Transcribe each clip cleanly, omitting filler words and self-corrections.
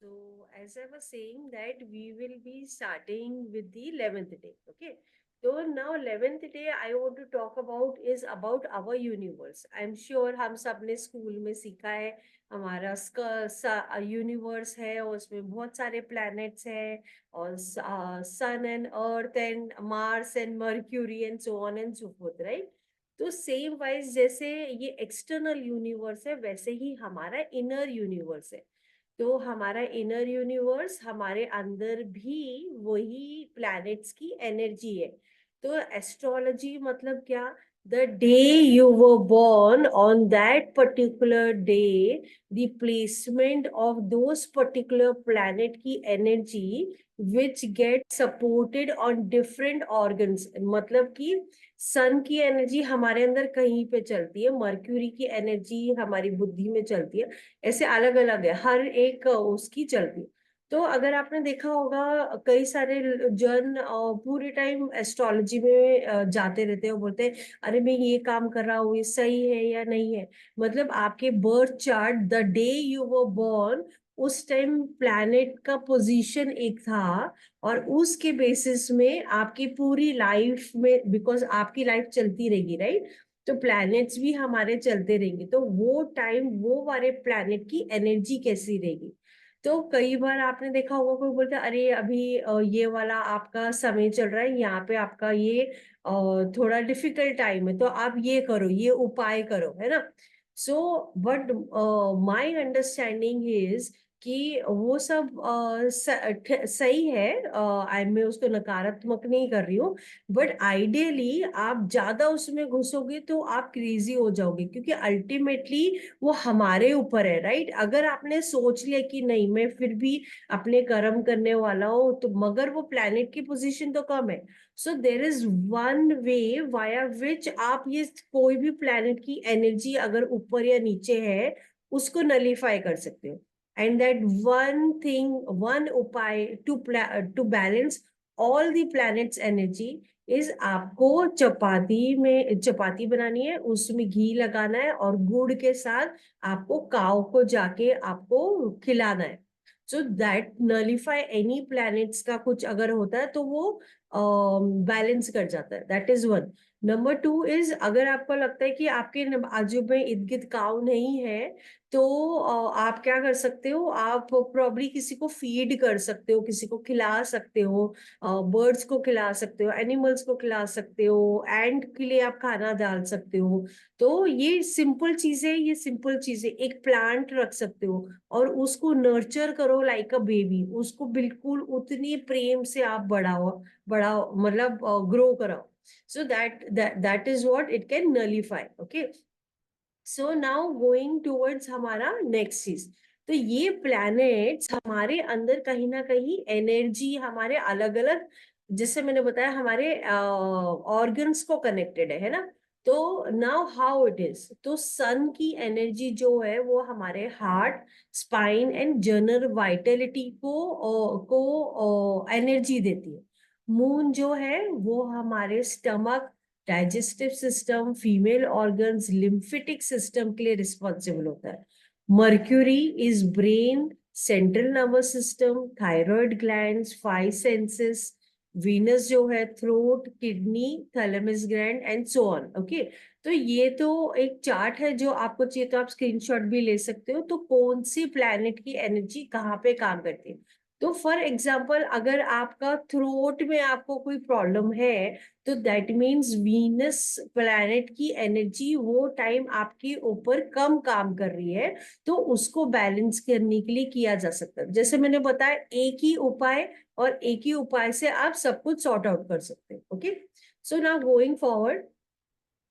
So, as I was saying that we will be starting with the 11th day. Okay. So now 11th day I want to talk about is about our universe. I'm sure हम सब ने school में सीखा है हमारा universe है और उसमें बहुत सारे प्लैनेट्स हैं और sun and Earth and Mars and Mercury and so on and so forth, right? तो सेम वाइज जैसे ये एक्सटर्नल यूनिवर्स है वैसे ही हमारा इनर यूनिवर्स है। तो हमारा इनर यूनिवर्स हमारे अंदर भी वही प्लैनेट्स की एनर्जी है। तो एस्ट्रोलॉजी मतलब क्या? The day you were born on that particular day, the placement of those particular planet की energy which get supported on different organs। मतलब कि सन की एनर्जी हमारे अंदर कहीं पे चलती है, मर्क्यूरी की एनर्जी हमारी बुद्धि में चलती है, ऐसे अलग अलग है, हर एक उसकी चलती है। तो अगर आपने देखा होगा कई सारे जन पूरे टाइम एस्ट्रोलॉजी में जाते रहते हैं और बोलते हैं अरे मैं ये काम कर रहा हूँ, ये सही है या नहीं है। मतलब आपके birth chart the day you were born, उस टाइम प्लैनेट का पोजीशन एक था और उसके बेसिस में आपकी पूरी लाइफ में, बिकॉज आपकी लाइफ चलती रहेगी, राइट? तो प्लैनेट्स भी हमारे चलते रहेंगे, तो वो टाइम वो वाले प्लैनेट की एनर्जी कैसी रहेगी। तो कई बार आपने देखा होगा कोई बोलता है अरे अभी ये वाला आपका समय चल रहा है, यहाँ पे आपका ये थोड़ा डिफिकल्ट टाइम है, तो आप ये करो, ये उपाय करो, है ना? So but my understanding is कि वो सब सही है। मैं उसको नकारात्मक नहीं कर रही हूँ, बट आइडियली आप ज्यादा उसमें घुसोगे तो आप क्रेजी हो जाओगे, क्योंकि अल्टीमेटली वो हमारे ऊपर है, राइट? अगर आपने सोच लिया कि नहीं मैं फिर भी अपने कर्म करने वाला हूँ, तो मगर वो प्लैनेट की पोजीशन तो कम है। So there is one way via which आप ये कोई भी प्लैनेट की एनर्जी अगर ऊपर या नीचे है उसको नलीफाई कर सकते हो। And that one thing, one उपाय to balance all the planets energy is आपको चपाती में चपाती बनानी है, उसमें घी लगाना है और गुड़ के साथ आपको काव को जाके आपको खिलाना है। So that nullify any planets का कुछ अगर होता है तो वो बैलेंस कर जाता है। That is one. Number two is अगर आपको लगता है कि आपके आजू में इर्द गिर्द काव नहीं है, तो आप क्या कर सकते हो, आप प्रॉब्ली किसी को फीड कर सकते हो, किसी को खिला सकते हो, बर्ड्स को खिला सकते हो, एनिमल्स को खिला सकते हो, एंड के लिए आप खाना डाल सकते हो। तो ये सिंपल चीजें, ये सिंपल चीजें, एक प्लांट रख सकते हो और उसको नर्चर करो लाइक अ बेबी, उसको बिल्कुल उतनी प्रेम से आप बढ़ाओ, बढ़ाओ मतलब ग्रो कराओ। So that is what it can nullify. Okay, so now going towards हमारा नेक्स्ट चीज। तो ये प्लैनेट्स हमारे अंदर कहीं ना कहीं एनर्जी हमारे अलग अलग, जैसे मैंने बताया हमारे ऑर्गन्स को कनेक्टेड है ना? तो नाउ हाउ इट इज, तो सन की एनर्जी जो है वो हमारे heart, spine and general Vitality को एनर्जी देती है। मून जो है वो हमारे stomach, digestive system, female organs, lymphatic system के लिए रिस्पॉन्सिबल होता है। Mercury is brain, central nervous system, thyroid glands, five senses. Venus जो है throat, kidney, thalamus gland and so on. Okay, तो ये तो एक चार्ट है, जो आपको चाहिए तो आप स्क्रीनशॉट भी ले सकते हो, तो कौन सी प्लैनेट की एनर्जी कहाँ पे काम करती है। तो फॉर एग्जाम्पल अगर आपका थ्रोट में आपको कोई प्रॉब्लम है, तो दैट मीन्स वीनस प्लैनेट की एनर्जी वो टाइम आपके ऊपर कम काम कर रही है, तो उसको बैलेंस करने के लिए किया जा सकता है। जैसे मैंने बताया एक ही उपाय, और एक ही उपाय से आप सब कुछ सॉर्ट आउट कर सकते हैं। Okay, so now going forward,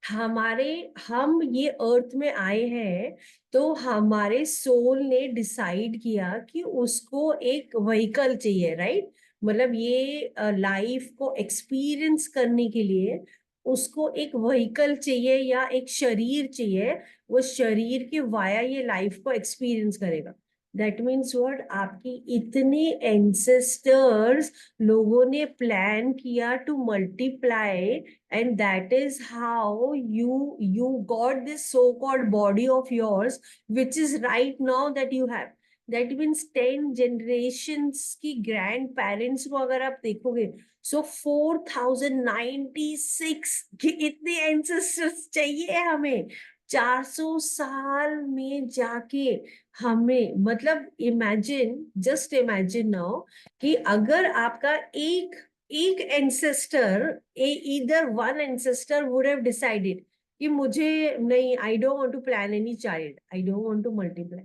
हमारे हम ये अर्थ में आए हैं, तो हमारे सोल ने डिसाइड किया कि उसको एक व्हीकल चाहिए, राइट? मतलब ये लाइफ को एक्सपीरियंस करने के लिए उसको एक व्हीकल चाहिए या एक शरीर चाहिए। वो शरीर के वाया ये लाइफ को एक्सपीरियंस करेगा। दैट मीन्स व्हाट, आपकी इतने एंसेस्टर्स लोगों ने प्लान किया to multiply, and that is how you got this so called body of yours which is right now that you have. That means 10 generations की grand parents को अगर आप देखोगे, सो 4096 के इतने एंसेस्टर्स चाहिए हमें 400 साल में जाके। हमें मतलब इमेजिन, जस्ट इमेजिन नाउ कि अगर आपका एक एक एंसेस्टर, इधर one ancestor would have decided कि मुझे नहीं, I don't want to plan any child, I don't want to multiply,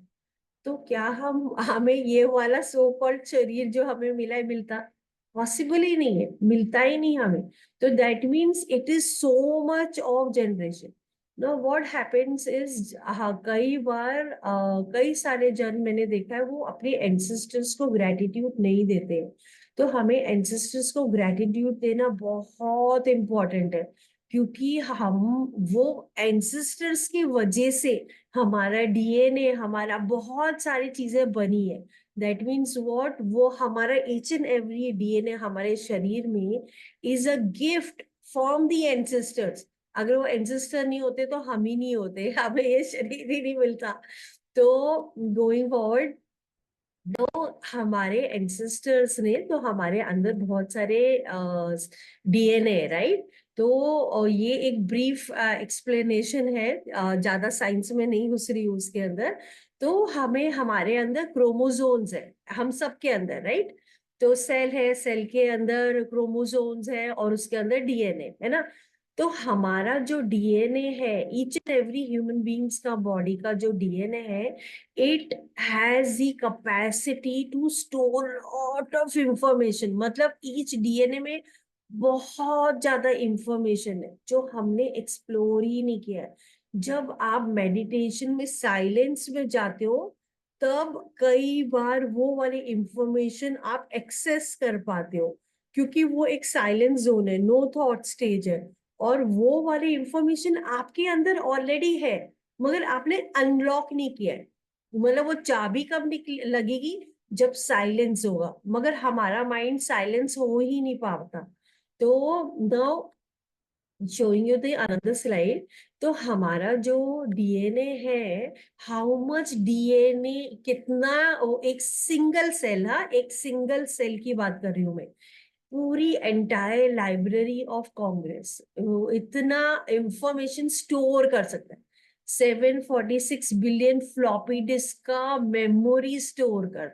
तो क्या हम हमें ये वाला सो कॉल्ड शरीर जो हमें मिला है मिलता? पॉसिबल ही नहीं है, मिलता ही नहीं हमें। तो that means it is so much of generation. Know what happens is, कई बार कई सारे जन मैंने देखा है वो अपने एंसेस्टर्स को ग्रेटिट्यूड नहीं देते हैं। तो हमें एंसेस्टर्स को ग्रेटिट्यूड देना बहुत इंपॉर्टेंट है, क्योंकि हम वो एंसेस्टर्स की वजह से हमारा डीएनए, हमारा बहुत सारी चीजें बनी है। दैट मीन्स व्हाट, वो हमारा ईच एंड एवरी डीएनए हमारे शरीर में is a gift from the ancestors. अगर वो एंसेस्टर नहीं होते तो हम ही नहीं होते, हमें ये शरीर ही नहीं मिलता। तो गोइंग फॉरवर्ड, तो हमारे एंसेस्टर्स ने, तो हमारे अंदर बहुत सारे डीएनए, राइट? तो ये एक ब्रीफ एक्सप्लेनेशन है, ज्यादा साइंस में नहीं घुस रही हूँ उसके अंदर। तो हमें हमारे अंदर क्रोमोसोम्स है, हम सबके अंदर, राइट? तो सेल है, सेल के अंदर क्रोमोसोम्स है और उसके अंदर डीएनए है ना। तो हमारा जो डीएनए है, each and every human beings का बॉडी का जो डीएनए है, it has the capacity to store lot of information. मतलब ईच डीएनए में बहुत ज्यादा इंफॉर्मेशन है जो हमने एक्सप्लोर ही नहीं किया है। जब आप मेडिटेशन में साइलेंस में जाते हो, तब कई बार वो वाली इंफॉर्मेशन आप एक्सेस कर पाते हो, क्योंकि वो एक साइलेंस जोन है, नो थॉट स्टेज है। और वो वाली इंफॉर्मेशन आपके अंदर ऑलरेडी है, मगर आपने अनलॉक नहीं किया है। मतलब वो चाबी कब लगेगी, जब साइलेंस होगा, मगर हमारा माइंड साइलेंस हो ही नहीं पाता। तो now showing you the another slide. तो हमारा जो डीएनए है, हाउ मच डीएनए, कितना, एक सिंगल सेल, हाँ एक सिंगल सेल की बात कर रही हूँ मैं, पूरी एंटायर लाइब्रेरी ऑफ कांग्रेस इतना इंफॉर्मेशन स्टोर कर सकता है। 746 बिलियन फ्लॉपी डिस्क का मेमोरी स्टोर कर,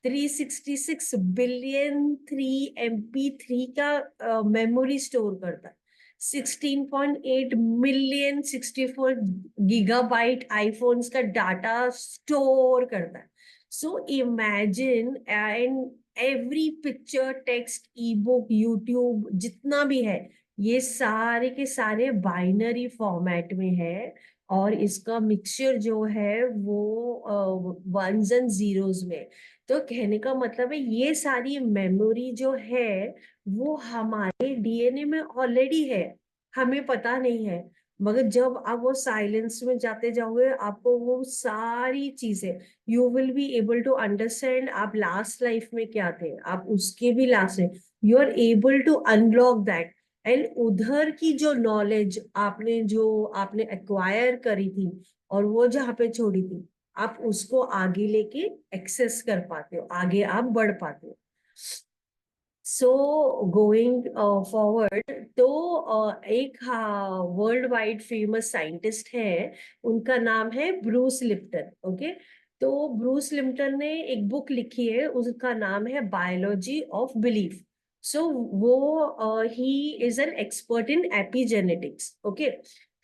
366 बिलियन 3 MP3 का मेमोरी स्टोर करता है, 16.8 मिलियन 64 GB आईफोन्स का डाटा स्टोर करता है। So imagine, and every picture, text, E book, YouTube, जितना भी है, ये सारे के सारे बाइनरी फॉर्मेट में है। और इसका मिक्सचर जो है वो वंस एंड जीरोस में। तो कहने का मतलब है ये सारी मेमोरी जो है वो हमारे डीएनए में ऑलरेडी है, हमें पता नहीं है। मगर जब आप वो साइलेंस में जाते जाओगे, आपको वो सारी चीजें, you will be able to understand आप लास्ट लाइफ में क्या थे, आप उसके भी लास्ट में, you are able to unlock that. And उधर की जो नॉलेज आपने एक्वायर करी थी, और वो जहाँ पे छोड़ी थी, आप उसको आगे लेके एक्सेस कर पाते हो, आगे आप बढ़ पाते हो। सो गोइंग फॉरवर्ड, तो एक वर्ल्ड वाइड फेमस साइंटिस्ट है, उनका नाम है ब्रूस लिप्टन। ओके, तो ब्रूस लिप्टन ने एक बुक लिखी है, उसका नाम है बायोलॉजी ऑफ बिलीफ। सो वो he is an expert in epigenetics. Okay,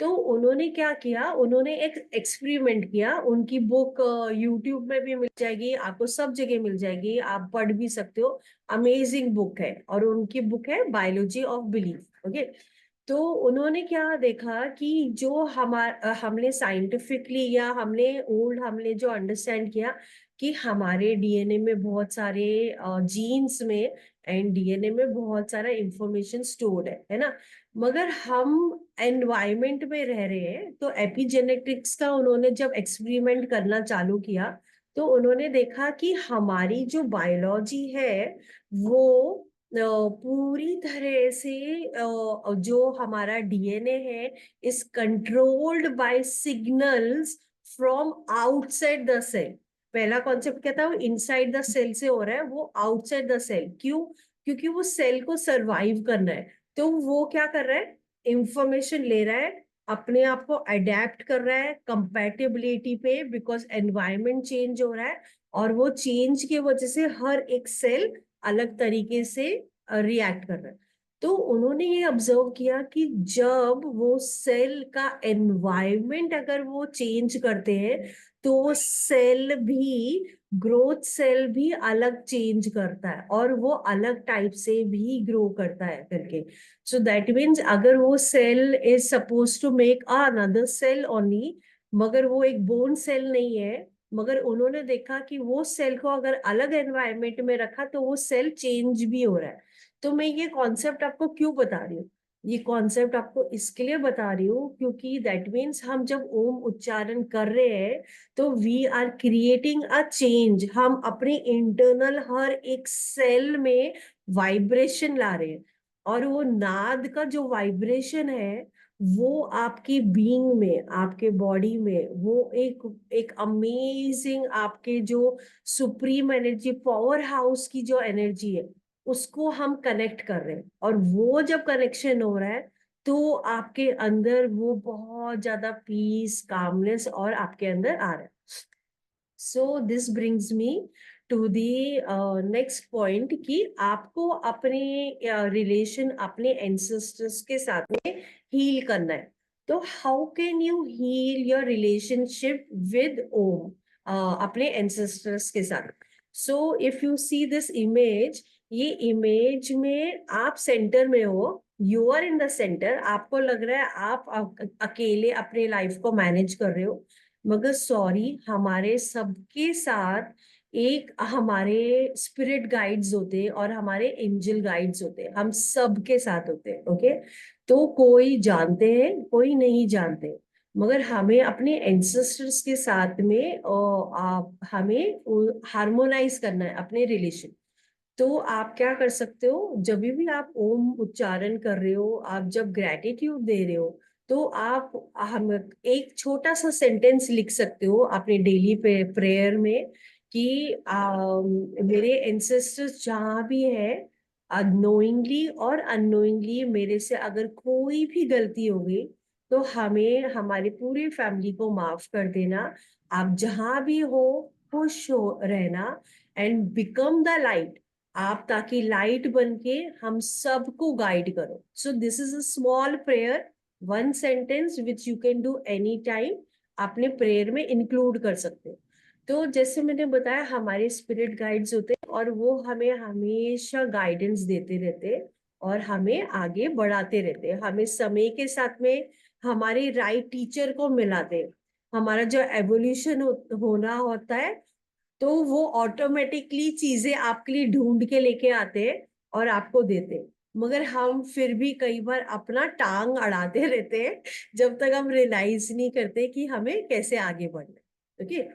तो उन्होंने क्या किया, उन्होंने एक एक्सपेरिमेंट किया, उनकी बुक यूट्यूब में भी मिल जाएगी आपको, सब जगह मिल जाएगी, आप पढ़ भी सकते हो। अमेजिंग बुक है, और उनकी बुक है बायोलॉजी ऑफ बिलीफ। ओके, तो उन्होंने क्या देखा कि जो हमने साइंटिफिकली, या हमने जो अंडरस्टैंड किया कि हमारे डीएनए में बहुत सारे जीन्स में एंड डीएनए में बहुत सारा इंफॉर्मेशन स्टोर्ड है ना। मगर हम एनवायरमेंट में रह रहे हैं, तो एपिजेनेटिक्स का उन्होंने जब एक्सपेरिमेंट करना चालू किया, तो उन्होंने देखा कि हमारी जो बायोलॉजी है वो पूरी तरह से, जो हमारा डीएनए है, is controlled by signals from outside the cell. पहला कॉन्सेप्ट क्या था, वो इनसाइड द सेल से हो रहा है, वो आउटसाइड द सेल क्यों? क्योंकि वो सेल को सरवाइव करना है। तो वो क्या कर रहा है, इंफॉर्मेशन ले रहा है, अपने आप को अडेप्ट कर रहा है कंपैटिबिलिटी पे, बिकॉज एनवायरमेंट चेंज हो रहा है, और वो चेंज की वजह से हर एक सेल अलग तरीके से रिएक्ट कर रहा है। तो उन्होंने ये ऑब्जर्व किया कि जब वो सेल का एनवायरमेंट अगर वो चेंज करते हैं, तो वो सेल भी, ग्रोथ सेल भी अलग चेंज करता है, और वो अलग टाइप से भी ग्रो करता है करके। सो दैट मीन्स अगर वो cell is suppose to make another cell only, मगर वो एक बोन सेल नहीं है, मगर उन्होंने देखा कि वो सेल को अगर अलग एनवायरमेंट में रखा तो वो सेल चेंज भी हो रहा है। तो मैं ये कॉन्सेप्ट आपको क्यों बता रही हूँ, ये कॉन्सेप्ट आपको इसके लिए बता रही हूँ क्योंकि दैट मीन्स हम जब ओम उच्चारण कर रहे हैं तो we are creating a change, हम अपने इंटरनल हर एक सेल में वाइब्रेशन ला रहे हैं, और वो नाद का जो वाइब्रेशन है वो आपकी बीइंग में, आपके बॉडी में, वो एक एक अमेजिंग आपके जो सुप्रीम एनर्जी, पावर हाउस की जो एनर्जी है, उसको हम कनेक्ट कर रहे हैं। और वो जब कनेक्शन हो रहा है तो आपके अंदर वो बहुत ज्यादा पीस, कामनेस और आपके अंदर आ रहा है। So this brings me to the next point कि आपको अपने रिलेशन अपने एंसेस्टर्स के साथ में हील करना है। तो how can you heal your relationship with Om, अपने एंसेस्टर्स के साथ? So if you see this image, ये इमेज में आप सेंटर में हो, you are in the centre, आपको लग रहा है आप अकेले अपने लाइफ को मैनेज कर रहे हो, मगर सॉरी, हमारे सबके साथ एक हमारे स्पिरिट गाइड्स होते हैं और हमारे एंजल गाइड्स होते हैं, हम सबके साथ होते हैं। ओके, तो कोई जानते हैं कोई नहीं जानते, मगर हमें अपने एंसेस्टर्स के साथ में हमें हार्मोनाइज करना है अपने रिलेशन। तो आप क्या कर सकते हो, जब भी आप ओम उच्चारण कर रहे हो, आप जब ग्रेटिट्यूड दे रहे हो, तो आप हम एक छोटा सा सेंटेंस लिख सकते हो अपने डेली प्रेयर में कि मेरे एंसेस्टर्स जहाँ भी है, नोइंगली और अननोइंगली मेरे से अगर कोई भी गलती हो गई तो हमें, हमारी पूरी फैमिली को माफ कर देना। आप जहां भी हो खुश हो रहना, एंड बिकम द लाइट, आप ताकि लाइट बन के हम सबको गाइड करो। So this is a small prayer, one sentence which you can do any time, अपने प्रेयर में इंक्लूड कर सकते हो। तो जैसे मैंने बताया, हमारे स्पिरिट गाइड्स होते हैं और वो हमें हमेशा गाइडेंस देते रहते हैं और हमें आगे बढ़ाते रहते हैं, हमें समय के साथ में हमारे राइट टीचर को मिलाते हैं। हमारा जो एवोल्यूशन होना होता है, तो वो ऑटोमेटिकली चीजें आपके लिए ढूंढ के लेके आते हैं और आपको देते हैं, मगर हम फिर भी कई बार अपना टांग अड़ाते रहते हैं जब तक हम रियलाइज नहीं करते कि हमें कैसे आगे बढ़ना है। Okay,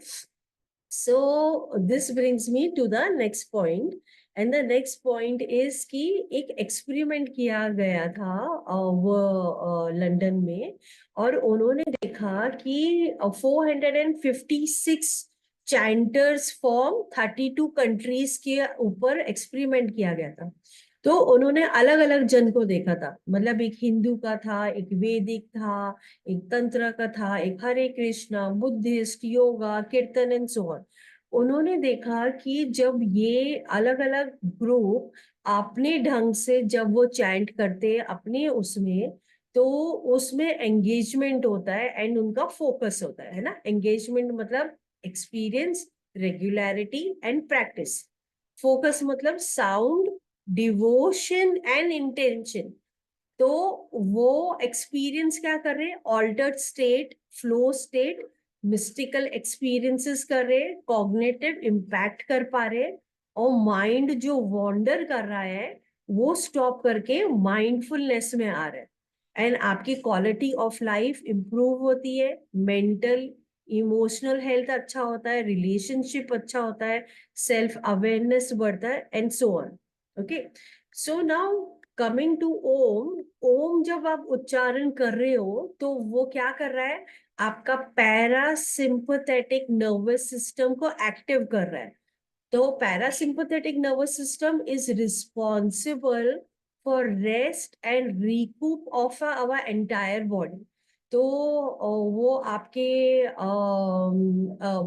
so this brings me to the next point, and the next point is कि एक एक्सपेरिमेंट किया गया था वो लंदन में, और उन्होंने देखा कि 456 चैंटर्स फ्रॉम 32 कंट्रीज के ऊपर एक्सपेरिमेंट किया गया था। तो उन्होंने अलग अलग जन को देखा था, मतलब एक हिंदू का था, एक वैदिक था, एक तंत्र का था, एक हरे कृष्णा, बुद्धिस्ट, योगा, कीर्तन एंड सो ऑन। उन्होंने देखा कि जब ये अलग अलग ग्रुप अपने ढंग से जब वो चैंट करते अपने उसमें, तो उसमें एंगेजमेंट होता है एंड उनका फोकस होता है ना। एंगेजमेंट मतलब experience, regularity and practice. Focus मतलब साउंड, डिवोशन एंड इंटेंशन। तो वो एक्सपीरियंस क्या कर रहे हैं, altered state, flow state, mystical experiences कर रहे हैं, कॉग्निटिव इम्पैक्ट कर पा रहे हैं, और माइंड जो वॉन्डर कर रहा है वो स्टॉप करके माइंडफुलनेस में आ रहा है, एंड आपकी क्वालिटी ऑफ लाइफ इंप्रूव होती है, मेंटल इमोशनल हेल्थ अच्छा होता है, रिलेशनशिप अच्छा होता है, सेल्फ अवेयरनेस बढ़ता है and so on. Okay, so now coming to Om, Om जब आप उच्चारण कर रहे हो तो वो क्या कर रहा है, आपका पैरासिम्पथेटिक नर्वस सिस्टम को एक्टिव कर रहा है। तो parasympathetic nervous system is responsible for rest and recoup of our entire body. तो वो आपके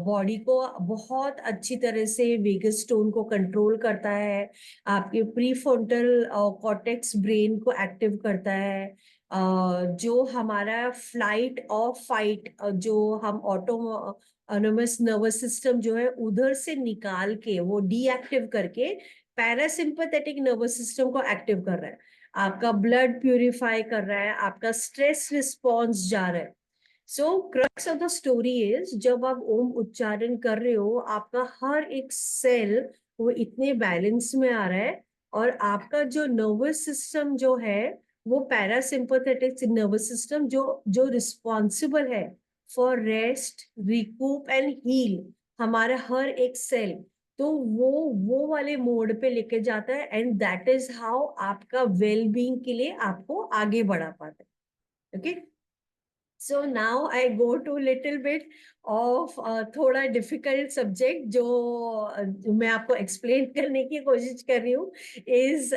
बॉडी को बहुत अच्छी तरह से वेगस टोन को कंट्रोल करता है, आपके प्रीफ्रंटल कॉर्टेक्स ब्रेन को एक्टिव करता है, जो हमारा फ्लाइट और फाइट जो हम ऑटोनोमस नर्वस सिस्टम जो है उधर से निकाल के वो डीएक्टिव करके पैरासिम्पथेटिक नर्वस सिस्टम को एक्टिव कर रहा है, आपका ब्लड प्यूरिफाई कर रहा है, आपका स्ट्रेस रिस्पॉन्स जा रहा है। So crux of the story is, जब आप ओम उच्चारण कर रहे हो आपका हर एक सेल वो इतने बैलेंस में आ रहा है, और आपका जो नर्वस सिस्टम जो है वो पैरासिम्पथेटिक नर्वस सिस्टम जो जो रिस्पॉन्सिबल है for rest recoup and heal हमारा हर एक सेल, तो वो वाले मोड पे लेके जाता है, एंड दैट इज हाउ आपका वेल बीइंग के लिए आपको आगे बढ़ा पाता है। Okay, so now I go to little bit of थोड़ा डिफिकल्ट सब्जेक्ट जो मैं आपको एक्सप्लेन करने की कोशिश कर रही हूँ, इज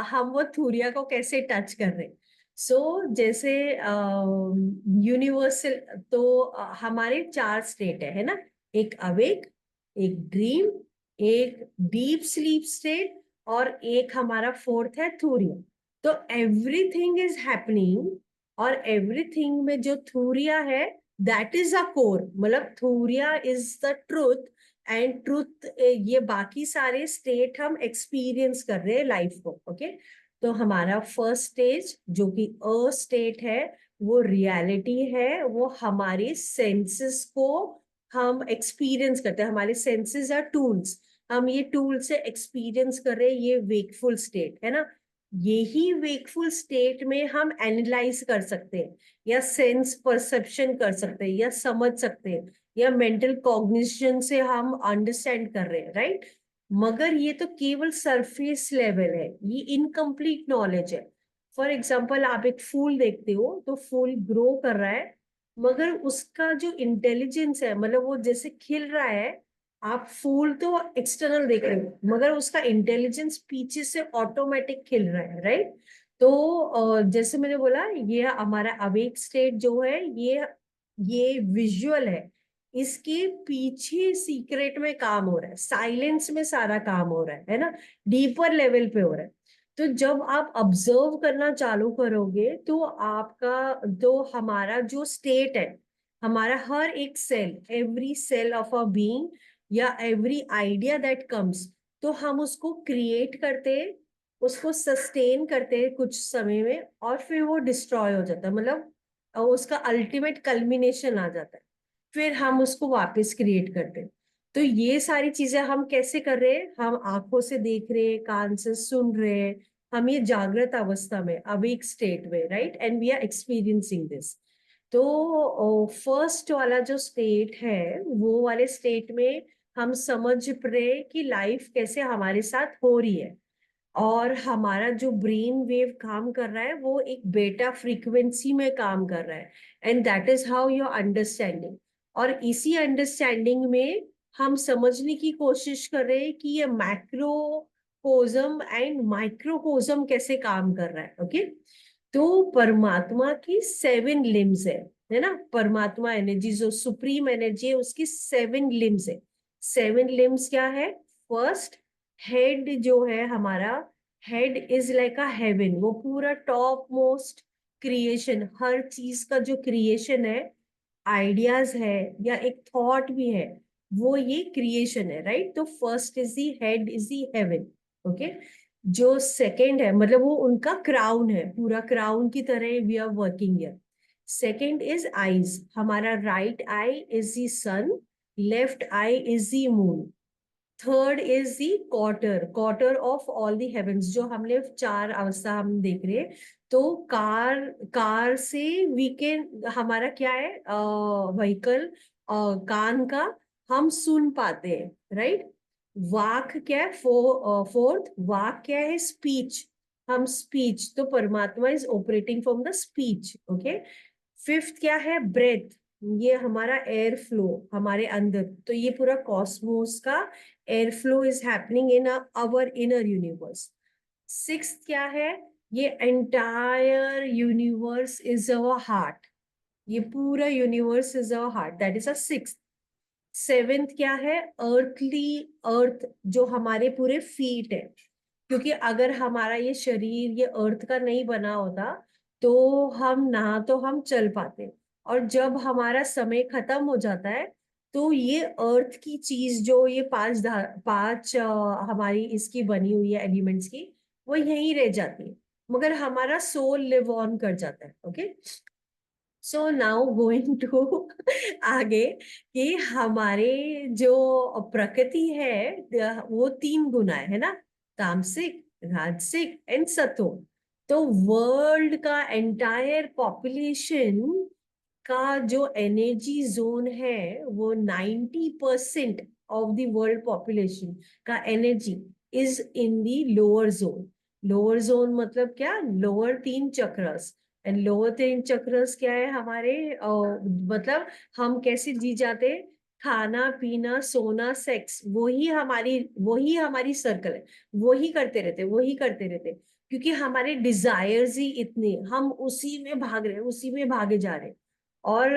हम वो थूरिया को कैसे टच कर रहे हैं। सो जैसे यूनिवर्सल, तो हमारे चार स्टेट है ना, एक अवेक, एक ड्रीम, एक डीप स्लीप स्टेट, और एक हमारा फोर्थ है थूरिया। तो एवरीथिंग इज हैपनिंग, और एवरीथिंग में जो थूरिया है दैट इज अ कोर, मतलब Turiya is the truth, and truth ये बाकी सारे स्टेट हम एक्सपीरियंस कर रहे हैं लाइफ को। ओके, तो हमारा फर्स्ट स्टेज जो कि अ स्टेट है वो रियलिटी है, वो हमारे सेंसेस को हम एक्सपीरियंस करते हैं, हमारे सेंसेस आर टूल्स, हम ये टूल से एक्सपीरियंस कर रहे हैं, ये वेकफुल स्टेट है ना। यही वेकफुल स्टेट में हम एनालाइज कर सकते हैं, या सेंस परसेप्शन कर सकते हैं, या समझ सकते हैं, या मेंटल कॉग्निशन से हम अंडरस्टैंड कर रहे हैं, राइट। मगर ये तो केवल सरफेस लेवल है, ये इनकम्प्लीट नॉलेज है। फॉर एग्जाम्पल, आप एक फूल देखते हो तो फूल ग्रो कर रहा है, मगर उसका जो इंटेलिजेंस है, मतलब वो जैसे खिल रहा है, आप फूल तो एक्सटर्नल देख रहे हो मगर उसका इंटेलिजेंस पीछे से ऑटोमेटिक खिल रहा है, राइट। तो जैसे मैंने बोला, ये हमारा अवेक स्टेट जो है ये विजुअल है, इसके पीछे सीक्रेट में काम हो रहा है, साइलेंस में सारा काम हो रहा है ना, डीपर लेवल पे हो रहा है। तो जब आप ऑब्जर्व करना चालू करोगे तो आपका, तो हमारा जो स्टेट है, हमारा हर एक cell, every cell of a being, या एवरी आइडिया दैट कम्स, तो हम उसको क्रिएट करते हैं, उसको सस्टेन करते हैं कुछ समय में, और फिर वो डिस्ट्रॉय हो जाता है, मतलब उसका अल्टीमेट कल्मिनेशन आ जाता है, फिर हम उसको वापस क्रिएट करते हैं। तो ये सारी चीजें हम कैसे कर रहे हैं, हम आंखों से देख रहे हैं, कान से सुन रहे हैं, हम ये जागृत अवस्था में, अवेक स्टेट में, right, and we are experiencing this. तो फर्स्ट वाला जो स्टेट है वो वाले स्टेट में हम समझ रहे कि लाइफ कैसे हमारे साथ हो रही है, और हमारा जो ब्रेन वेव काम कर रहा है वो एक बेटा फ्रीक्वेंसी में काम कर रहा है, and that is how your understanding. और इसी अंडरस्टैंडिंग में हम समझने की कोशिश कर रहे हैं कि ये मैक्रोकोजम एंड माइक्रोकोजम कैसे काम कर रहा है। ओके, तो परमात्मा की 7 लिम्स है ना, परमात्मा एनर्जी जो सुप्रीम एनर्जी है उसकी 7 लिम्स है। 7 लिम्स क्या है, फर्स्ट, हेड जो है हमारा, head is like a heaven, वो पूरा टॉप मोस्ट क्रिएशन, हर चीज का जो क्रिएशन है, आइडियाज है या एक थॉट भी है, वो ये क्रिएशन है, राइट। तो first is the head is the heaven. Okay, जो सेकंड है, मतलब वो उनका क्राउन है, पूरा क्राउन की तरह we are working here. Second is eyes, हमारा right eye is the sun, left eye is the moon. Third is the quarter, quarter of all the heavens, जो हमने चार अवस्था हम देख रहे हैं। तो कार, कार से वी कैन, हमारा क्या है व्हीकल, कान का, हम सुन पाते हैं, राइट। वाक क्या है, फोर्थ वाक क्या है, स्पीच, हम स्पीच, तो परमात्मा is operating from the speech, okay. Fifth क्या है, ब्रेथ, ये हमारा एयर फ्लो हमारे अंदर, तो ये पूरा कॉस्मोस का air flow is happening in our inner universe. Sixth क्या है, ये entire universe is our heart, ये पूरा universe is our heart, that is a sixth. Seventh क्या है, अर्थली, अर्थ जो हमारे पूरे फीट है, क्योंकि अगर हमारा ये शरीर ये अर्थ का नहीं बना होता तो हम ना तो हम चल पाते, और जब हमारा समय खत्म हो जाता है तो ये अर्थ की चीज जो ये पांच हमारी इसकी बनी हुई है एलिमेंट्स की, वो यहीं रह जाती है, मगर हमारा सोल लिव ऑन कर जाता है, okay. So now going to आगे, कि हमारे जो प्रकृति है वो तीन गुना है ना, तामसिक, राजसिक एंड सत्व। तो वर्ल्ड का एंटायर पॉपुलेशन का जो एनर्जी जोन है वो 90% ऑफ द वर्ल्ड पॉपुलेशन का energy is in the lower zone. Lower zone मतलब क्या, लोअर तीन चक्रस, एंड लोअर तीन चक्रस क्या है हमारे, मतलब हम कैसे जी जाते हैं, खाना पीना सोना सेक्स, वही हमारी सर्कल है, वही करते रहते, वही करते रहते, क्योंकि हमारे डिजायर्स ही इतने, हम उसी में भाग रहे हैं, उसी में भागे जा रहे हैं। और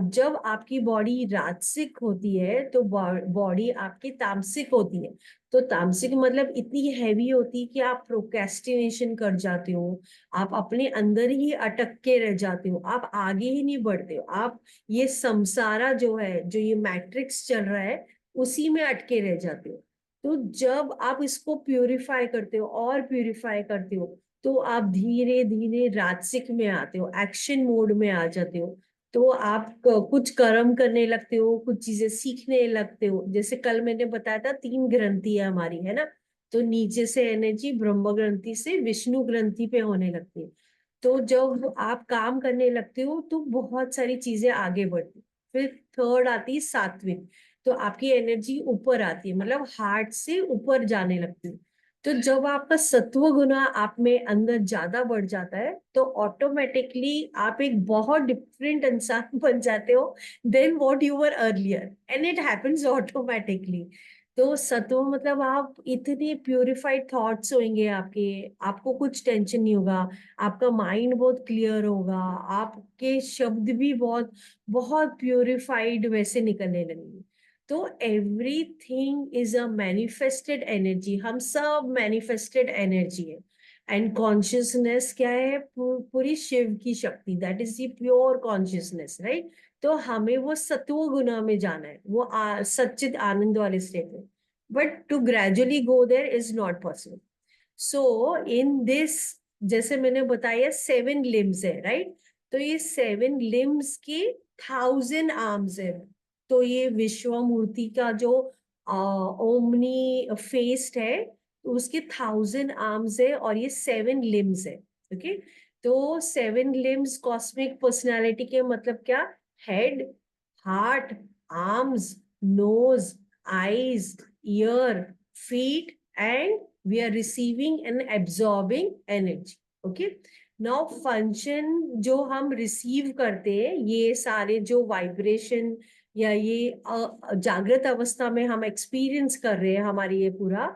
जब आपकी बॉडी राजसिक होती है तो बॉडी आपकी तामसिक होती है। तो तामसिक मतलब इतनी हैवी होती है कि आप प्रोक्रेस्टिनेशन कर जाते हो, आप अपने अंदर ही अटक के रह जाते हो, आप आगे ही नहीं बढ़ते हो, आप ये संसारा जो है, जो ये मैट्रिक्स चल रहा है, उसी में अटके रह जाते हो। तो जब आप इसको प्यूरिफाई करते हो और प्यूरिफाई करते हो, तो आप धीरे धीरे राजसिक में आते हो, एक्शन मोड में आ जाते हो। तो आप कुछ कर्म करने लगते हो, कुछ चीजें सीखने लगते हो, जैसे कल मैंने बताया था तीन ग्रंथि है हमारी, है ना। तो नीचे से एनर्जी ब्रह्म ग्रंथि से विष्णु ग्रंथि पे होने लगती है। तो जब आप काम करने लगते हो तो बहुत सारी चीजें आगे बढ़ती, फिर थर्ड आती है सात्विक, तो आपकी एनर्जी ऊपर आती है, मतलब हार्ट से ऊपर जाने लगती है। तो जब आपका सत्व गुना आप में अंदर ज्यादा बढ़ जाता है तो ऑटोमेटिकली आप एक बहुत डिफरेंट इंसान बन जाते हो then what you were earlier, and it happens automatically. तो सत्व मतलब आप इतने प्यूरिफाइड थॉट्स होंगे आपके, आपको कुछ टेंशन नहीं होगा, आपका माइंड बहुत क्लियर होगा, आपके शब्द भी बहुत बहुत प्यूरिफाइड वैसे निकलने लगेंगे। तो everything is a manifested energy, हम सब मैनिफेस्टेड एनर्जी है। एंड कॉन्शियसनेस क्या है, पूरी शिव की शक्ति, that is the pure consciousness, right. तो हमें वो सत्व गुना में जाना है, वो सच्चित आनंद वाले स्टेट में, but to gradually go there is not possible. So in this, जैसे मैंने बताया सेवन लिम्स है, राइट। तो ये सेवन लिम्स के 1000 आर्म्स है। तो ये विश्वमूर्ति का जो ओमनी फेस्ट है, तो उसके 1000 आर्म्स है और ये सेवन लिम्स है, ओके। तो सेवन लिम्स कॉस्मिक पर्सनालिटी के मतलब क्या, head, heart, arms, nose, eyes, ear, feet, and we are receiving and absorbing energy, okay। now function जो हम रिसीव करते हैं, ये सारे जो वाइब्रेशन या ये जागृत अवस्था में हम एक्सपीरियंस कर रहे हैं हमारी ये पूरा,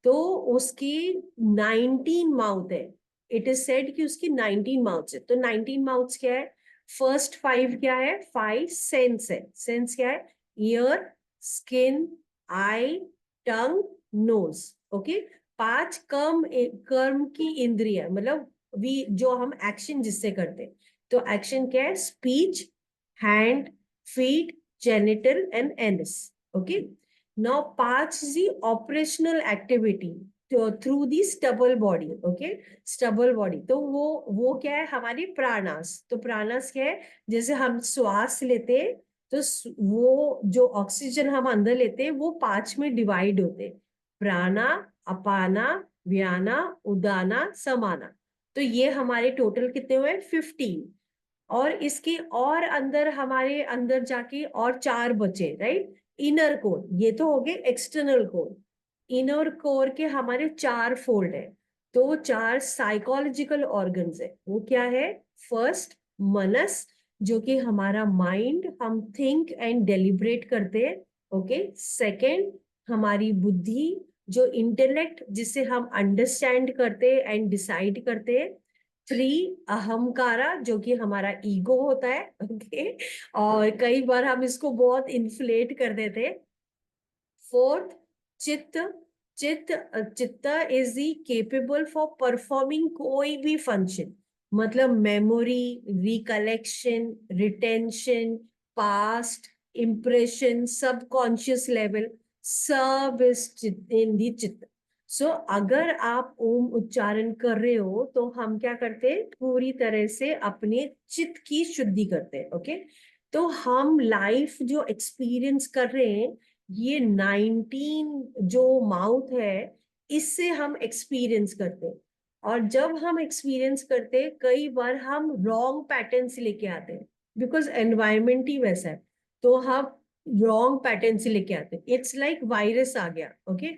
तो उसकी 19 माउथ है। इट इज सेड कि उसकी 19 माउथ है। तो 19 माउथ क्या है, फर्स्ट 5 क्या है, 5 सेंस है। सेंस क्या है, ईयर, स्किन, आई, टंग, नोज, ओके। 5 कर्म की इंद्रिय, मतलब वी जो हम एक्शन जिससे करते हैं। तो एक्शन क्या है, speech, hand, feet, genital and anus, okay. Now 5 the operational activity through the stubble body, okay. Stubble body, तो वो क्या है, हमारी प्राणास। तो प्राणास क्या है, जैसे हम श्वास लेते हैं तो वो जो ऑक्सीजन हम अंदर लेते हैं वो 5 में डिवाइड होते हैं, प्राणा, अपाना, व्याना, उदाना, समाना। तो ये हमारे टोटल कितने हुए, 15। और इसके और अंदर हमारे अंदर जाके और 4 बचे, राइट। इनर कोर, ये तो हो गए एक्सटर्नल कोर। इनर कोर के हमारे 4 फोल्ड है। तो 4 साइकोलॉजिकल ऑर्गन्स है, वो क्या है? फर्स्ट, मनस, जो कि हमारा माइंड, हम थिंक एंड डेलिब्रेट करते हैं। ओके। सेकंड, हमारी बुद्धि, जो इंटेलेक्ट, जिसे हम अंडरस्टैंड करते हैं एंड डिसाइड करते हैं। 3, अहंकारा, जो कि हमारा ईगो होता है। ओके। और कई बार हम इसको बहुत इन्फ्लेट कर देते हैं। 4th, चित्त। चित्त is the capable for performing कोई भी फंक्शन, मतलब memory, recollection, retention, past, impression, subconscious level, सब इज इन दी चित्त। सो अगर आप ओम उच्चारण कर रहे हो तो हम क्या करते हैं? पूरी तरह से अपने चित्त की शुद्धि करते हैं। ओके। तो हम लाइफ जो एक्सपीरियंस कर रहे हैं, ये 19 जो माउथ है, इससे हम एक्सपीरियंस करते हैं। और जब हम एक्सपीरियंस करते हैं, कई बार हम रॉन्ग पैटर्न से लेके आते हैं, बिकॉज एनवायरमेंट ही वैसा है। तो हम रॉन्ग पैटर्न से लेके आते हैं, इट्स लाइक वायरस आ गया। ओके।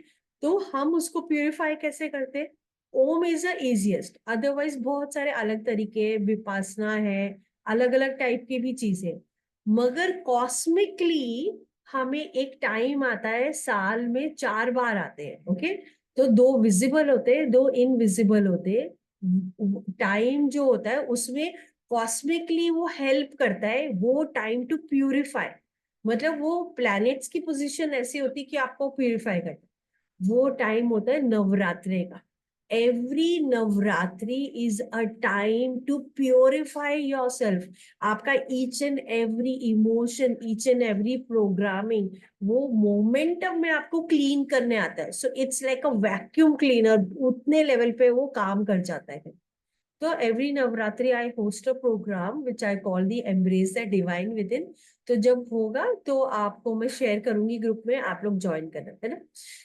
तो हम उसको प्यूरिफाई कैसे करते हैं? ओम इज द इजिएस्ट, अदरवाइज बहुत सारे अलग तरीके, विपासना है, अलग अलग टाइप की भी चीजें। मगर कॉस्मिकली हमें एक टाइम आता है, साल में 4 बार आते हैं। ओके। तो 2 विजिबल होते हैं, 2 इनविजिबल होते हैं। टाइम जो होता है उसमें कॉस्मिकली वो हेल्प करता है, वो टाइम टू प्यूरिफाई। मतलब वो प्लैनेट्स की पोजीशन ऐसी होती है कि आपको प्यूरिफाई करता है। वो टाइम होता है नवरात्रि का। Every Navratri is a time to purify yourself. आपका each and every emotion, each and every programming, वो मोमेंटम में आपको क्लीन करने आता है। So it's like a vacuum cleaner, उतने लेवल पे वो काम कर जाता है। तो every Navratri I host a programme which I call the embrace the divine within. तो जब होगा तो आपको मैं शेयर करूंगी ग्रुप में, आप लोग ज्वाइन करना है ना।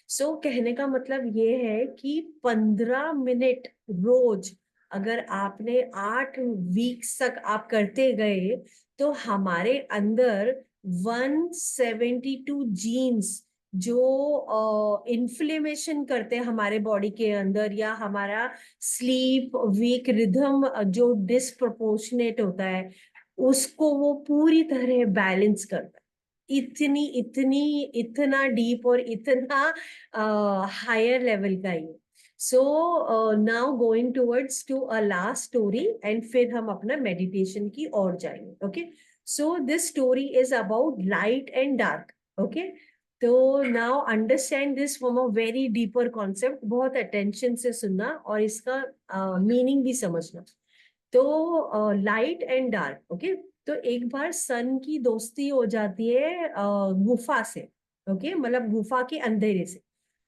सो कहने का मतलब ये है कि 15 मिनट रोज, अगर आपने 8 वीक्स तक आप करते गए, तो हमारे अंदर 172 जीन्स, जो इन्फ्लेमेशन करते हैं हमारे बॉडी के अंदर, या हमारा स्लीप वीक रिदम जो डिसप्रोपोर्शनेट होता है, उसको वो पूरी तरह बैलेंस करता है। इतनी इतनी इतना डीप और इतना हायर लेवल का ये। So now going towards to a last story, and फिर हम अपना मेडिटेशन की ओर जाएंगे। Okay. So this story is about light and dark. Okay. तो now understand this from a very deeper concept, बहुत अटेंशन से सुनना और इसका मीनिंग भी समझना। तो लाइट एंड डार्क। ओके। तो एक बार सन की दोस्ती हो जाती है गुफा से। ओके। मतलब गुफा के अंधेरे से।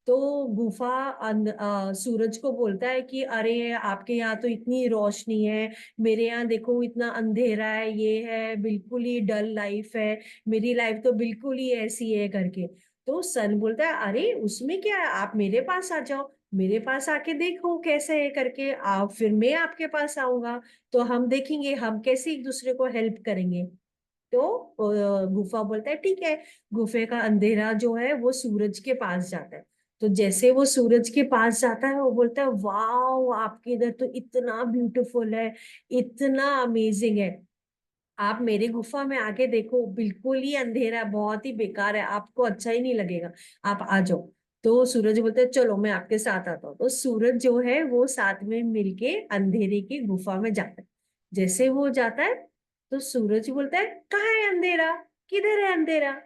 तो गुफा सूरज को बोलता है कि अरे आपके यहाँ तो इतनी रोशनी है, मेरे यहाँ देखो इतना अंधेरा है, ये है बिल्कुल ही डल लाइफ है, मेरी लाइफ तो बिल्कुल ही ऐसी है करके। तो सन बोलता है अरे उसमें क्या है, आप मेरे पास आ जाओ, मेरे पास आके देखो कैसे है करके, आप फिर मैं आपके पास आऊंगा, तो हम देखेंगे हम कैसे एक दूसरे को हेल्प करेंगे। तो गुफा बोलता है ठीक है। गुफे का अंधेरा जो है वो सूरज के पास जाता है। तो जैसे वो सूरज के पास जाता है, वो बोलता है वाओ आपके इधर तो इतना ब्यूटीफुल है, इतना अमेजिंग है, आप मेरे गुफा में आके देखो, बिल्कुल ही अंधेरा है, बहुत ही बेकार है, आपको अच्छा ही नहीं लगेगा, आप आ जाओ। तो सूरज बोलता है चलो मैं आपके साथ आता हूँ। तो सूरज जो है वो साथ में मिलके अंधेरे की गुफा में जाता है। जैसे वो जाता है, तो सूरज बोलता है कहाँ है अंधेरा, किधर है अंधेरा?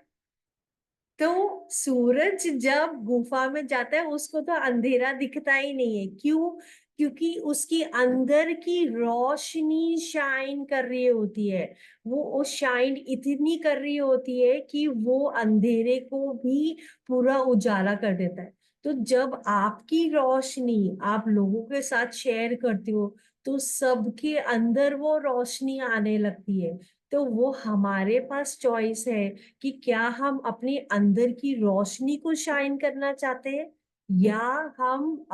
तो सूरज जब गुफा में जाता है, उसको तो अंधेरा दिखता ही नहीं है। क्यों? क्योंकि उसकी अंदर की रोशनी शाइन कर रही होती है। वो शाइन इतनी कर रही होती है कि वो अंधेरे को भी पूरा उजाला कर देता है। तो जब आपकी रोशनी आप लोगों के साथ शेयर करती हो, तो सबके अंदर वो रोशनी आने लगती है। तो वो हमारे पास चॉइस है कि क्या हम अपने अंदर की रोशनी को शाइन करना चाहते हैं, या हम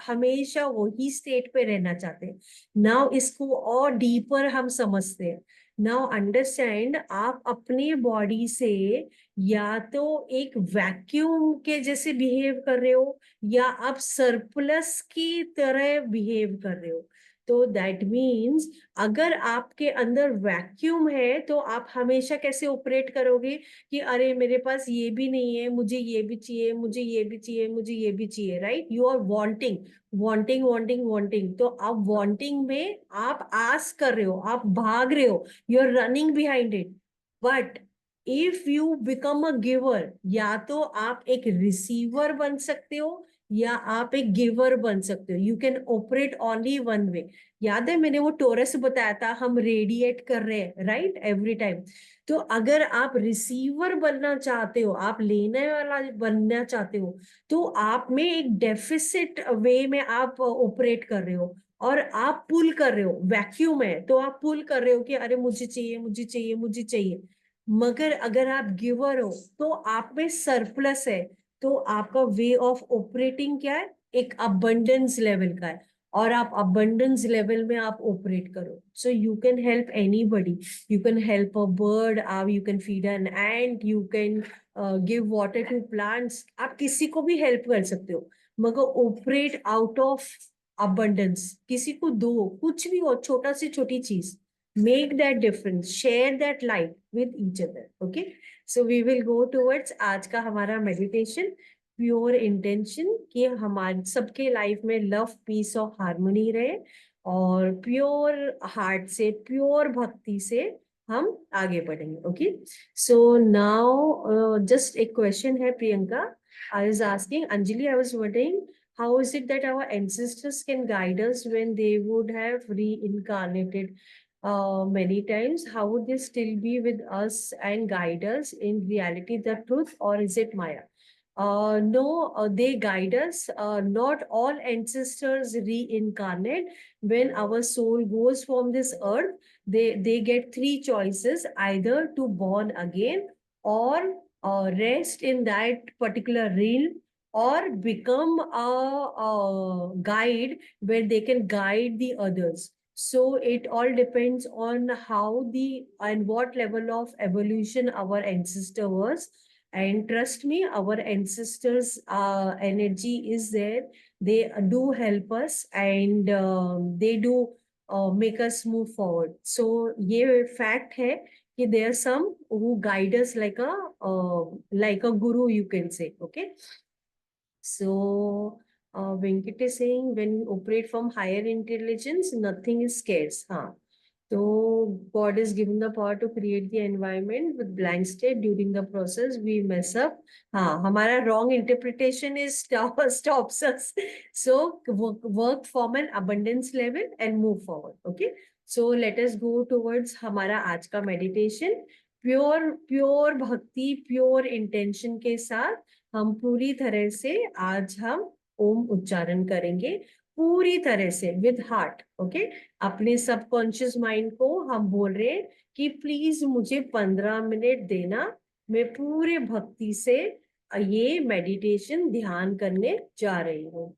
हमेशा वही स्टेट पे रहना चाहते हैं। नाउ इसको और डीपर हम समझते हैं। नाउ अंडरस्टैंड, आप अपने बॉडी से या तो एक वैक्यूम के जैसे बिहेव कर रहे हो या आप सरप्लस की तरह बिहेव कर रहे हो। तो दैट मीन्स अगर आपके अंदर वैक्यूम है तो आप हमेशा कैसे ऑपरेट करोगे कि अरे मेरे पास ये भी नहीं है, मुझे ये भी चाहिए, मुझे ये भी चाहिए, मुझे ये भी चाहिए, right? You are wanting wanting wanting wanting. तो आप वांटिंग में आप आस कर रहे हो, आप भाग रहे हो, you are running behind it. But if you become a giver, या तो आप एक रिसीवर बन सकते हो या आप एक गिवर बन सकते हो। You can operate only one way. याद है मैंने वो टोरस बताया था, हम रेडिएट कर रहे हैं राइट एवरी टाइम। तो अगर आप रिसीवर बनना चाहते हो, आप लेने वाला बनना चाहते हो, तो आप में एक डेफिसिट वे में आप ऑपरेट कर रहे हो और आप पुल कर रहे हो। वैक्यूम है तो आप पुल कर रहे हो कि अरे मुझे चाहिए, मुझे चाहिए, मुझे चाहिए। मगर अगर आप गिवर हो तो आप में सरप्लस है, तो आपका वे ऑफ ऑपरेटिंग क्या है? एक अबंडेंस लेवल का है, और आप अबंडेंस लेवल में आप ऑपरेट करो। So you can help anybody, you can help a bird, you can feed an ant, you can give water to plants, आप किसी को भी हेल्प कर सकते हो। मगर ऑपरेट आउट ऑफ अबंडेंस, किसी को दो, कुछ भी हो, छोटा से छोटी चीज, make that difference, share that light with each other. Okay, so we will go towards आज का हमारा meditation, प्योर इंटेंशन कि हमारे सबके लाइफ में लव, पीस और हार्मनी रहे, और प्योर हार्ट से, प्योर भक्ति से हम आगे बढ़ेंगे। ओके, सो नाउ जस्ट एक क्वेश्चन है Priyanka, I was asking Anjali, I was wondering how is it that our ancestors can guide us when they would have reincarnated many times? How would they still be with us and guide us in reality, the truth, or is it Maya? No, they guide us. Not all ancestors reincarnate. When our soul goes from this earth, they get three choices: either to born again, or rest in that particular realm, or become a guide where they can guide the others. So it all depends on how the and what level of evolution our ancestor was. And trust me, our ancestors energy is there. They do help us, and they do make us move forward. So ये fact है कि there are some who guide us like a guru, you can say. Okay, so Venkat is saying when we operate from higher intelligence, nothing is scarce. हाँ, so God is given the power to create the environment with blank state. During the process, we mess up. हाँ, हमारा wrong interpretation is stops us. So work from an abundance level and move forward. Okay. So let us go towards हमारा आज का meditation. Pure भक्ति, pure intention के साथ हम पूरी तरह से आज हम ओम उच्चारण करेंगे, पूरी तरह से विद हार्ट। ओके, अपने सबकॉन्शियस माइंड को हम बोल रहे हैं कि प्लीज मुझे 15 मिनट देना, मैं पूरे भक्ति से ये मेडिटेशन ध्यान करने जा रही हूँ।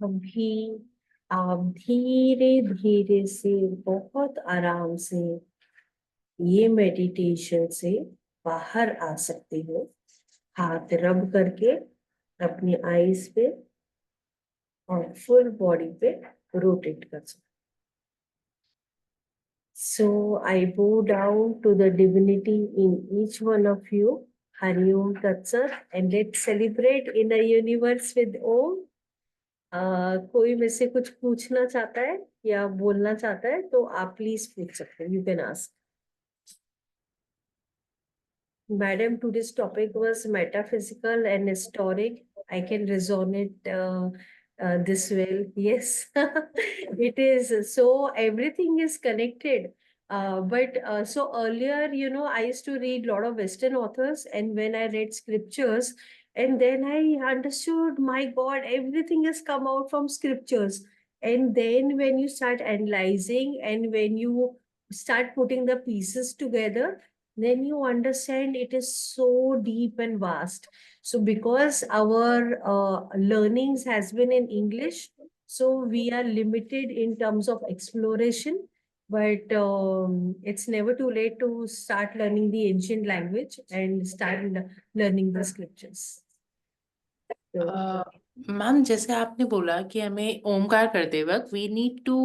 अभी आप धीरे धीरे से बहुत आराम से ये मेडिटेशन से बाहर आ सकते हो, हाथ रब करके अपनी आईज पे और फुल बॉडी पे रोटेट कर सकते। So I bow down to the divinity in each one of you. Hari Om Tat Sat, and let's celebrate in a universe with Om. कोई में से कुछ पूछना चाहता है या बोलना चाहता है तो आप प्लीज पूछ सकते हैं, you can ask. Madam, today's topic was metaphysical and historic. I can resonate this well. Yes, it is. So everything is connected. But so earlier, I used to read a lot of Western authors, and when I read scriptures, and then I understood, my God, everything has come out from scriptures. And then when you start analyzing and when you start putting the pieces together, then you understand it is so deep and vast. So because our learnings has been in English, so we are limited in terms of exploration. But it's never too late to start learning the ancient language and start learning the scriptures. So, ma'am, जैसे आपने बोला कि हमें ओमकार करते वक्त we need to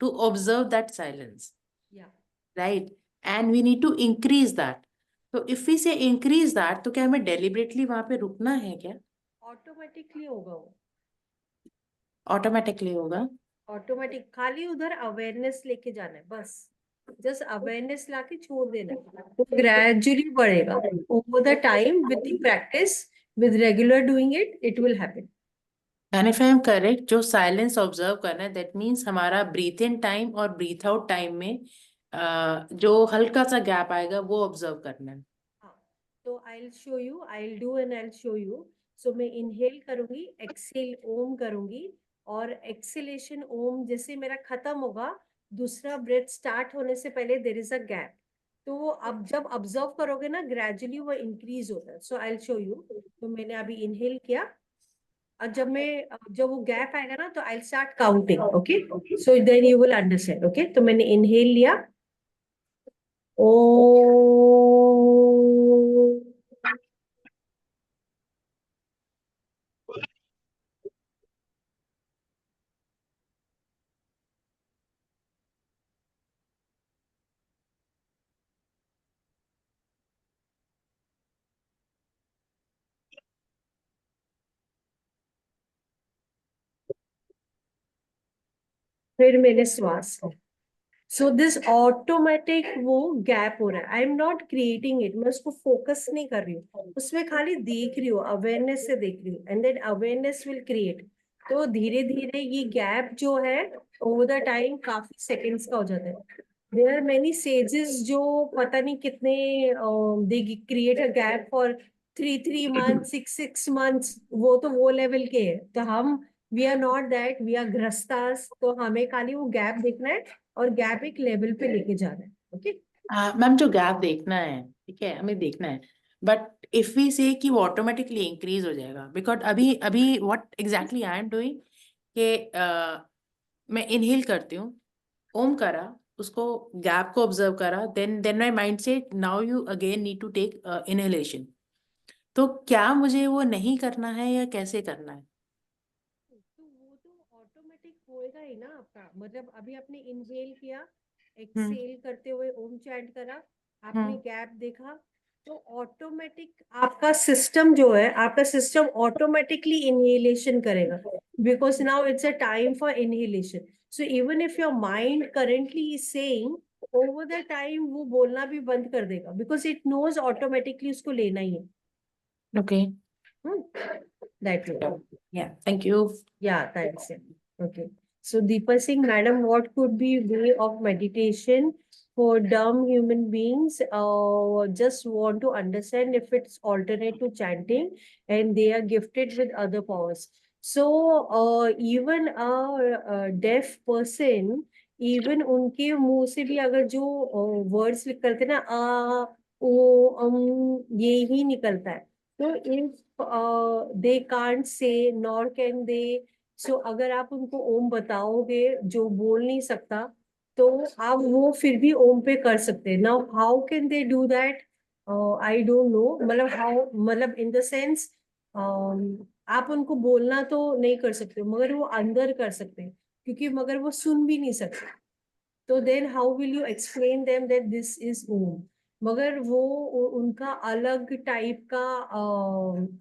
to observe that silence, yeah. Right, and we need to increase that. तो if we say increase that, तो क्या हमें डेलिबरेटली वहां पे रुकना है क्या? ऑटोमेटिकली होगा वो, ऑटोमेटिकली होगा? ऑटोमेटिक, खाली उधर अवेयरनेस लेके जाना है बस। जस्ट अवेयरनेस लाके छोड़ देना है, वो ग्रेजुअली बढ़ेगा over the time with the practice, with regular doing it, it will happen. And if I am correct, जो साइलेंस ऑब्जर्व करना है, दैट मीन्स हमारा ब्रीथ इन टाइम और ब्रीथ आउट टाइम में जो हल्का सा गैप आएगा वो ऑब्जर्व करना है। हाँ, तो I will show you, I will do and I will show you. So मैं इनहेल करूंगी, एक्सेल ओम करूंगी, और एक्सेलेशन ओम जैसे मेरा खत्म होगा, दूसरा ब्रेथ स्टार्ट होने से पहले देर इज अ गैप। तो अब जब ऑब्जर्व करोगे ना, ग्रेजुअली वो इंक्रीज होता है। सो आई विल शो यू। तो मैंने अभी इनहेल किया, और जब वो गैप आएगा ना, तो I start counting. Okay, so then you will understand. Okay, तो मैंने इनहेल लिया, ओ, फिर मैंने श्वास लिया। सो दिस ऑटोमेटिक वो गैप हो रहा है, I am not creating it, मैं उसको फोकस नहीं कर रही हूँ, उसमें खाली देख रही हूँ, अवेयरनेस से देख रही हूँ, and then awareness will create. तो धीरे धीरे ये गैप जो है ओवर द टाइम काफी सेकेंड्स का हो जाता है। देयर आर मेनी सेजेस जो पता नहीं कितने, they create a gap for 3 3 month, 6 6 months, वो तो वो लेवल के है। तो हम, we are not that, we are गृहस्थास, तो हमें खाली वो गैप देखना है और गैप एक लेवल पे लेके जाना है। ओके, मैम, जो गैप देखना है, ठीक है, हमें देखना है, बट इफ वी से कि वो ऑटोमेटिकली इंक्रीज हो जाएगा, बिकॉज अभी अभी what exactly I am doing कि मैं इनहेल करती हूँ, ओम करा, उसको गैप को ऑब्जर्व करा, देन माय माइंड से now you again need to take inhalation. तो क्या मुझे वो नहीं करना है या कैसे करना है? तो वो तो ऑटोमेटिक होएगा ही ना आपका। मतलब अभी आपने इनहेल किया, हम्म। एक्सेल करते हुए ओम चैंट करा, आपने हम्म। गैप देखा, तो ऑटोमेटिक आपका सिस्टम जो है, आपका सिस्टम ऑटोमेटिकली इनहेलेशन करेगा, because now it's a time for inhalation. So even if your mind currently is saying, over the time वो बोलना भी बंद कर देगा, बिकॉज इट नोज ऑटोमेटिकली उसको लेना ही है। Okay. That way. Yeah, thank you. Yeah, thanks. Yeah. Okay. So, Deepa Singh, madam, what could be way of meditation for dumb human beings? Just want to understand if it's alternate to chanting and they are gifted with other powers. So, even a deaf person, even उनके मुंह से भी अगर जो words निकलते ना, ये ही निकलता है। So if they can't say, nor can they सो अगर आप उनको ओम बताओगे जो बोल नहीं सकता, तो आप वो फिर भी ओम पे कर सकते हैं। Now how can they do that, I don't know, मतलब हाउ, मतलब इन द सेंस आप उनको बोलना तो नहीं कर सकते, मगर वो अंदर कर सकते हैं, क्योंकि मगर वो सुन भी नहीं सकते। तो then how will you explain them that this is Om. मगर वो उनका अलग टाइप का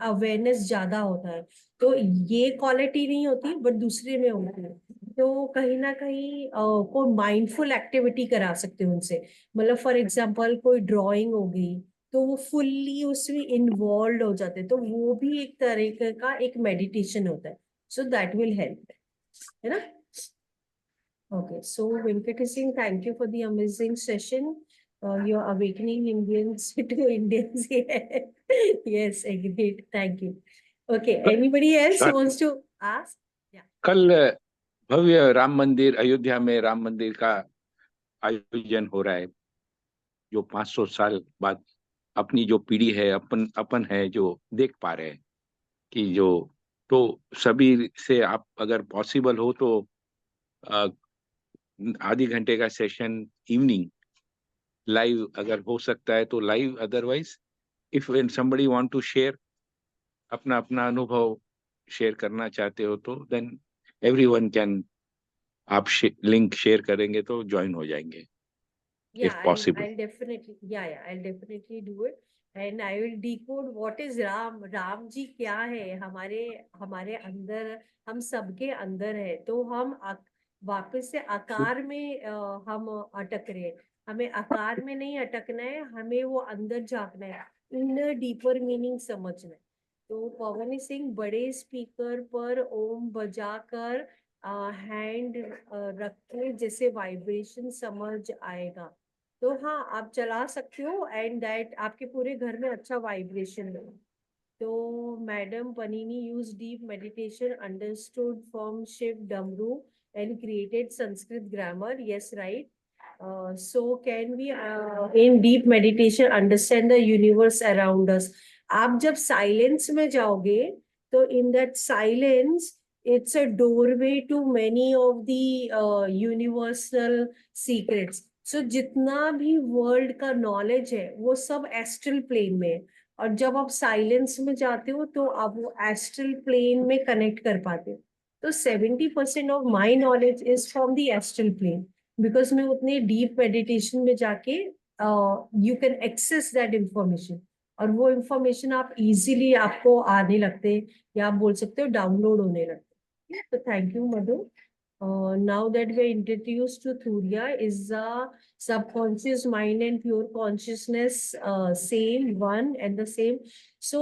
अवेयरनेस ज्यादा होता है, तो ये क्वालिटी नहीं होती बट दूसरे में होती है। तो कहीं ना कहीं कोई माइंडफुल एक्टिविटी करा सकते हो उनसे, मतलब फॉर एग्जांपल कोई ड्राइंग हो गई, तो वो फुल्ली उसमें इन्वॉल्व हो जाते हैं, तो वो भी एक तरीके का एक मेडिटेशन होता है। सो दैट विल हेल्प, है ना। Okay, so Venkata Singh, thank you for the amazing session. You're awakening Indians to Indians. Yes, agreed. Thank you. Okay, anybody else who wants to ask? Yeah. कल भव्य राम मंदिर, अयोध्या में राम मंदिर का आयोजन हो रहा है, जो 500 साल बाद अपनी जो पीढ़ी है, अपन अपन है जो देख पा रहे हैं कि जो, तो सभी से आप अगर पॉसिबल हो तो अ, आधे घंटे का सेशन इवनिंग लाइव अगर हो सकता है तो live, otherwise if when somebody want to share अपना अपना अनुभव शेयर करना चाहते हो तो देन एवरीवन कैन, आप लिंक शेयर करेंगे तो ज्वाइन हो जाएंगे Yeah, if possible. I'll definitely, yeah, I'll definitely do it. And I will decode what is Ram. Ram ji क्या है हमारे हमारे अंदर, हम सबके अंदर है। तो हम वापस से आकार में हम अटक रहे हैं। हमें आकार में नहीं अटकना है, हमें वो अंदर झांकना है, इनर डीपर मीनिंग समझना है। तो पवन सिंह बड़े स्पीकर पर ओम बजाकर हैंड रख के जैसे वाइब्रेशन समझ आएगा, तो हाँ आप चला सकते हो, एंड दैट आपके पूरे घर में अच्छा वाइब्रेशन हो। तो madam Panini use deep meditation understood from Shiv damru and created Sanskrit grammar, yes right. So can we in deep meditation understand the universe around us? आप जब साइलेंस में जाओगे, तो in that silence it's a doorway to many of the universal secrets. So जितना भी world का knowledge है वो सब एस्ट्रल प्लेन में है, और जब आप साइलेंस में जाते हो तो आप वो एस्ट्रल प्लेन में कनेक्ट कर पाते हो। तो 70% of my knowledge is from the astral plane, because मैं उतने डीप मेडिटेशन में जाके you can access that information, और वो इंफॉर्मेशन आप इजीली आपको आने लगते हैं, या आप बोल सकते हो डाउनलोड होने लगते हैं। तो thank you Madhu. Now that we are introduced to Turiya, is the subconscious mind and pure consciousness same, one and the same? So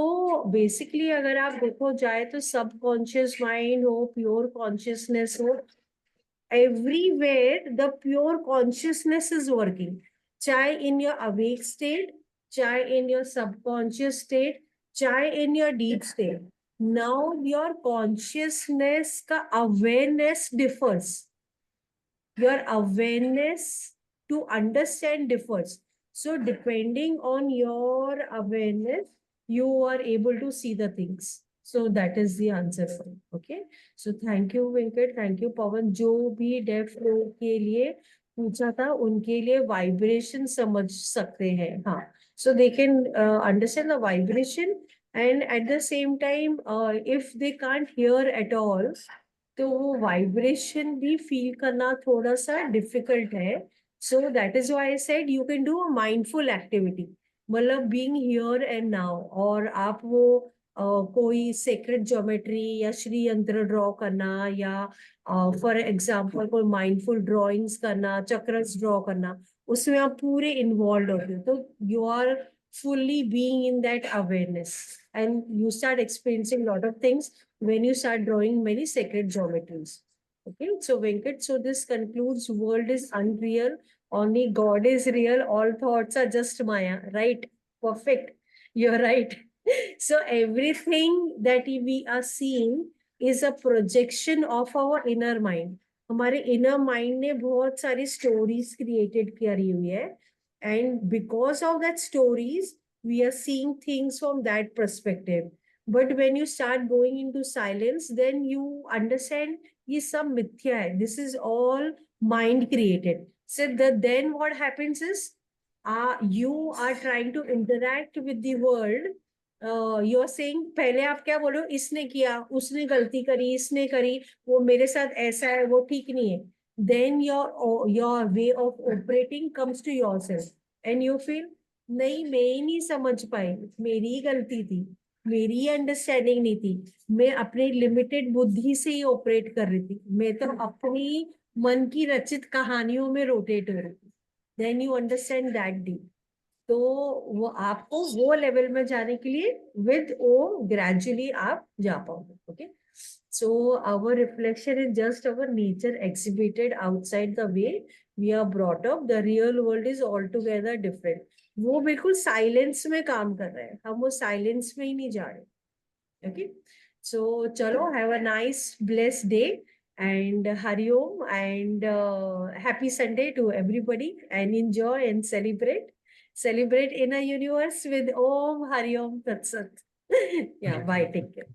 basically अगर आप देखो जाए तो subconscious mind हो, pure consciousness हो, everywhere the pure consciousness is working, चाहे in your awake state, चाहे in your subconscious state, चाहे in your deep state. Now your consciousness का awareness differs. Your awareness to understand differs. So depending on your awareness, you are able to see the things. So that is the answer for you. Okay. So thank you, Venkat. Thank you, Pawan. जो भी def लोग के लिए पूछा था, उनके लिए vibration समझ सकते हैं। हाँ. So they can understand the vibration, and at the same time, if they can't hear at all, तो वो वाइब्रेशन भी फील करना थोड़ा सा डिफिकल्ट है। So that is why I said you can do a mindful activity, मतलब being here and now, और आप वो कोई सेक्रेट ज्योमेट्री या श्री यंत्र ड्रॉ करना, या फॉर एग्जांपल कोई माइंडफुल ड्रॉइंग्स करना, चक्रस ड्रॉ करना, उसमें आप पूरे इन्वॉल्व होते हो, तो you are fully being in that awareness, and you start experiencing a lot of things when you start drawing many sacred geometries. Okay, so Venkat, so this concludes world is unreal, only God is real, all thoughts are just Maya, right? Perfect. You're right. So everything that we are seeing is a projection of our inner mind. हमारे inner mind ने बहुत सारी stories created करी हुई है, and because of that stories, we are seeing things from that perspective. But when you start going into silence, then you understand ये सब मिथ्या है. This is all mind created. So then what happens is, you are trying to interact with the world. You're saying पहले आप क्या बोलो, इसने किया, उसने गलती करी, इसने करी, वो मेरे साथ ऐसा है, वो ठीक नहीं है. Then your way of operating comes to yourself and you feel नहीं, मैं ही नहीं समझ पाई, मेरी ही गलती थी, मेरी अंडरस्टैंडिंग नहीं थी, मैं अपनी लिमिटेड बुद्धि से ही ऑपरेट कर रही थी, मैं तो अपनी मन की रचित कहानियों में रोटेट हो रही थी. Then you understand that deep. तो वो आपको वो लेवल में जाने के लिए विद ओ ग्रेजुअली आप जा पाओगे. Okay, so our reflection is just our nature exhibited outside the way we are brought up. The real world is altogether different. वो बिल्कुल साइलेंस में काम कर रहे हैं, हम वो साइलेंस में ही नहीं जा रहे. Okay, so chalo, have a nice blessed day and Hari Om and happy Sunday to everybody, and enjoy and celebrate in a universe with Om Hari Om Tat Sat. Yeah, bye, take care.